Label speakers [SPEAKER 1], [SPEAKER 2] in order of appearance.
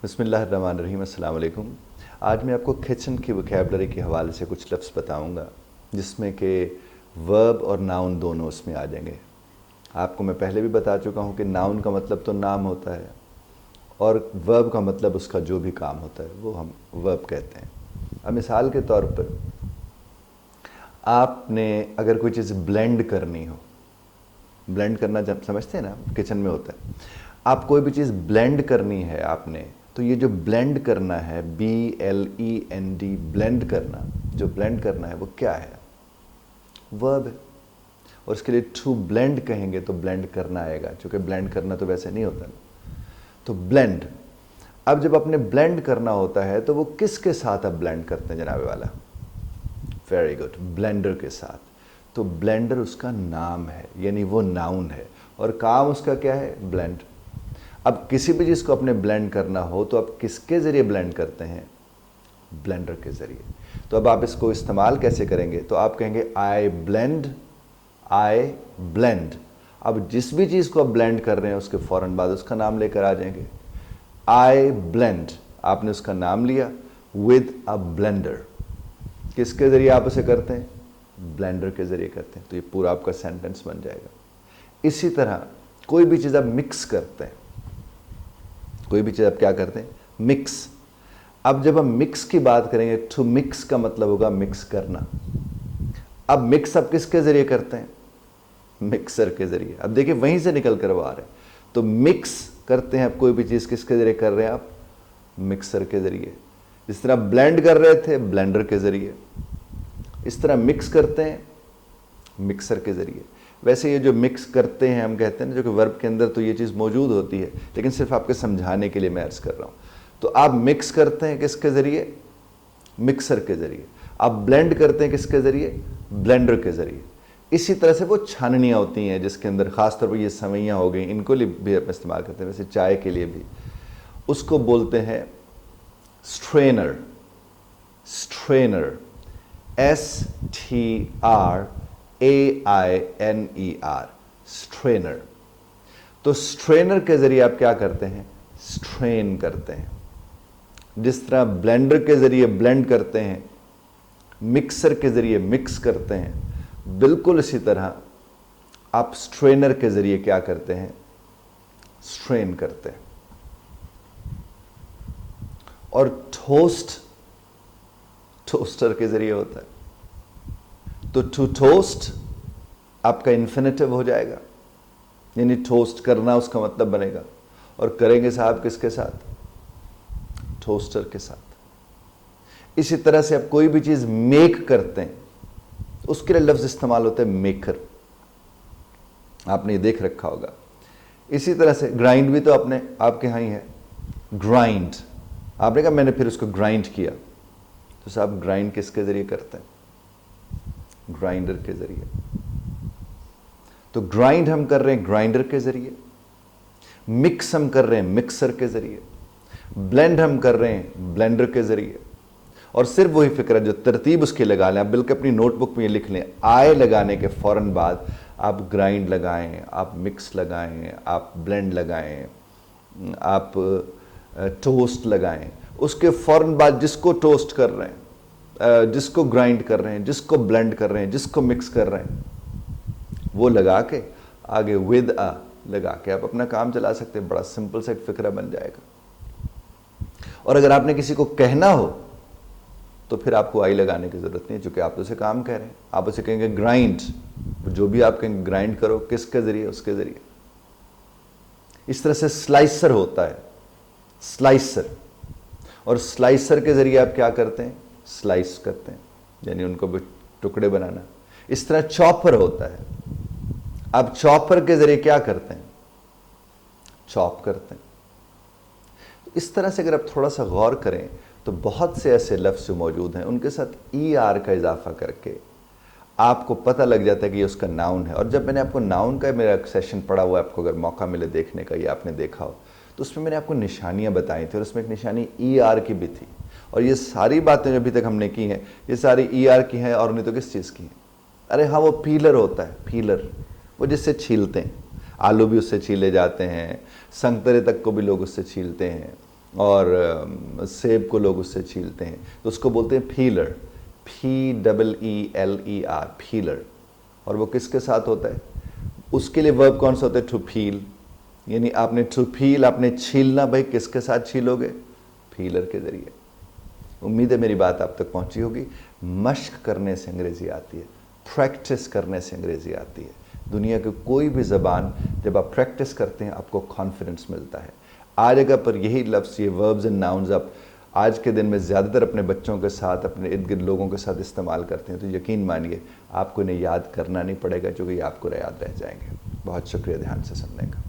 [SPEAKER 1] बिस्मिल्लाहिर्रहमानिर्रहीम, अस्सलाम वालेकुम। आज मैं आपको किचन की वोकैबुलरी के हवाले से कुछ लफ्ज़ बताऊंगा जिसमें कि वर्ब और नाउन दोनों उसमें आ जाएंगे। आपको मैं पहले भी बता चुका हूं कि नाउन का मतलब तो नाम होता है और वर्ब का मतलब उसका जो भी काम होता है वो हम वर्ब कहते हैं। अब मिसाल के तौर पर आपने अगर कोई चीज़ ब्लेंड करनी हो, ब्लेंड करना जब समझते हैं ना किचन में होता है, आप कोई भी चीज़ ब्लेंड करनी है आपने, तो ये जो ब्लेंड करना है BLEND, ब्लेंड करना, जो ब्लेंड करना है वो क्या है? वर्ब है। और उसके लिए टू ब्लेंड कहेंगे तो ब्लेंड करना आएगा, क्योंकि ब्लेंड करना तो वैसे नहीं होता ना। तो ब्लेंड, अब जब अपने ब्लेंड करना होता है तो वो किसके साथ आप ब्लेंड करते हैं जनाबे वाला? वेरी गुड, ब्लेंडर के साथ। तो ब्लेंडर उसका नाम है, यानी वो नाउन है और काम उसका क्या है? ब्लेंड। अब किसी भी चीज़ को अपने ब्लेंड करना हो तो आप किसके ज़रिए ब्लेंड करते हैं? ब्लेंडर के ज़रिए। तो अब आप इसको इस्तेमाल कैसे करेंगे? तो आप कहेंगे आई ब्लेंड, आई ब्लेंड। अब जिस भी चीज़ को आप ब्लेंड कर रहे हैं उसके फ़ौरन बाद उसका नाम लेकर आ जाएंगे। आई ब्लेंड, आपने उसका नाम लिया विद अ ब्लेंडर। किसके ज़रिए आप उसे करते हैं? ब्लेंडर के ज़रिए करते हैं। तो ये पूरा आपका सेंटेंस बन जाएगा। इसी तरह कोई भी चीज़ आप मिक्स करते हैं, कोई भी चीज़ आप क्या करते हैं? मिक्स। अब जब हम मिक्स की बात करेंगे, टू मिक्स का मतलब होगा मिक्स करना। अब मिक्स आप किसके ज़रिए करते हैं? मिक्सर के ज़रिए। अब देखिए वहीं से निकल कर वो आ रहे हैं। तो मिक्स करते हैं आप कोई भी चीज़, किसके ज़रिए कर रहे हैं आप? मिक्सर के ज़रिए। जिस तरह ब्लेंड कर रहे थे, ब्लेंडर के ज़रिए। इस तरह मिक्स करते हैं मिक्सर के ज़रिए। वैसे ये जो मिक्स करते हैं हम कहते हैं ना, जो कि वर्ब के अंदर तो ये चीज़ मौजूद होती है, लेकिन सिर्फ आपके समझाने के लिए मैं अर्ज़ कर रहा हूँ। तो आप मिक्स करते हैं किसके ज़रिए? मिक्सर के ज़रिए। आप ब्लेंड करते हैं किसके ज़रिए? ब्लेंडर के ज़रिए। इसी तरह से वो छाननियाँ होती हैं जिसके अंदर ख़ासतौर पर ये सवैयाँ हो गई, इनको लिए भी आप इस्तेमाल करते हैं, वैसे चाय के लिए भी। उसको बोलते हैं स्ट्रेनर। Strainer, STRAINER, strainer. तो स्ट्रेनर के ज़रिए आप क्या करते हैं? स्ट्रेन करते हैं। जिस तरह ब्लेंडर के ज़रिए ब्लेंड करते हैं, मिक्सर के ज़रिए मिक्स करते हैं, बिल्कुल इसी तरह आप स्ट्रेनर के ज़रिए क्या करते हैं? स्ट्रेन करते हैं। और टोस्ट, टोस्टर के ज़रिए होता है। तो टू टोस्ट आपका इन्फिनेटिव हो जाएगा, यानी टोस्ट करना उसका मतलब बनेगा। और करेंगे साहब किसके साथ? टोस्टर के साथ। इसी तरह से आप कोई भी चीज़ मेक करते हैं, उसके लिए लफ्ज़ इस्तेमाल होता है मेकर। आपने ये देख रखा होगा। इसी तरह से ग्राइंड भी तो आपने आपके यहाँ ही है, ग्राइंड। आपने कहा मैंने फिर उसको ग्राइंड किया, तो साहब ग्राइंड किसके ज़रिए करते हैं? ग्राइंडर के ज़रिए। तो ग्राइंड हम कर रहे हैं ग्राइंडर के ज़रिए, मिक्स हम कर रहे हैं मिक्सर के ज़रिए, ब्लेंड हम कर रहे हैं ब्लेंडर के ज़रिए। और सिर्फ वही फिक्र, जो तरतीब उसकी लगा लें, आप बिल्कुल अपनी नोटबुक में ये लिख लें, आय लगाने के फ़ौरन बाद आप ग्राइंड लगाएं, आप मिक्स लगाएं, आप ब्लेंड लगाएं, आप टोस्ट लगाएं। उसके फ़ौरन बाद जिसको टोस्ट कर रहे हैं, जिसको ग्राइंड कर रहे हैं, जिसको ब्लेंड कर रहे हैं, जिसको मिक्स कर रहे हैं, वो लगा के आगे विद अ लगा के आप अपना काम चला सकते हैं। बड़ा सिंपल सा एक फिक्रा बन जाएगा। और अगर आपने किसी को कहना हो तो फिर आपको आई लगाने की ज़रूरत नहीं है, चूँकि आप तो उसे काम कह रहे हैं। आप उसे कहेंगे ग्राइंड, जो भी आप कहेंगे ग्राइंड करो, किसके ज़रिए? उसके ज़रिए। इस तरह से स्लाइसर होता है, स्लाइसर। और स्लाइसर के ज़रिए आप क्या करते हैं? स्लाइस करते हैं, यानी उनको भी टुकड़े बनाना। इस तरह चॉपर होता है। आप चॉपर के ज़रिए क्या करते हैं? चॉप करते हैं। इस तरह से अगर आप थोड़ा सा गौर करें तो बहुत से ऐसे लफ्ज़ जो मौजूद हैं उनके साथ ER का इजाफा करके आपको पता लग जाता है कि ये उसका नाउन है। और जब मैंने आपको नाउन का मेरा सेशन पढ़ा हुआ है, आपको अगर मौका मिले देखने का या आपने देखा हो, तो उसमें मैंने आपको निशानियां बताई थी और उसमें एक निशानी ER की भी थी। और ये सारी बातें जो अभी तक हमने की हैं, ये सारी ER की हैं और नहीं तो किस चीज़ की हैं? अरे हाँ, वो पीलर होता है, पीलर, वो जिससे छीलते हैं। आलू भी उससे छीले जाते हैं, संतरे तक को भी लोग उससे छीलते हैं, और सेब को लोग उससे छीलते हैं, तो उसको बोलते हैं फीलर, P-E-E-L-E-R, फीलर। और वो किसके साथ होता है? उसके लिए वर्ब कौन सा होता है? To feel. यानी आपने टू फील, आपने छीलना, भाई किसके साथ छीलोगे? फीलर के जरिए। उम्मीद है मेरी बात आप तक पहुंची होगी। मश्क करने से अंग्रेजी आती है, प्रैक्टिस करने से अंग्रेजी आती है। दुनिया की कोई भी ज़बान जब आप प्रैक्टिस करते हैं आपको कॉन्फिडेंस मिलता है। आ जगह पर यही लफ्ज़, ये वर्ब्स एंड नाउन्स आप आज के दिन में ज़्यादातर अपने बच्चों के साथ, अपने इर्द गिर्द लोगों के साथ इस्तेमाल करते हैं, तो यकीन मानिए आपको इन्हें याद करना नहीं पड़ेगा, क्योंकि ये आपको याद रह जाएंगे। बहुत शुक्रिया ध्यान से सुनने का।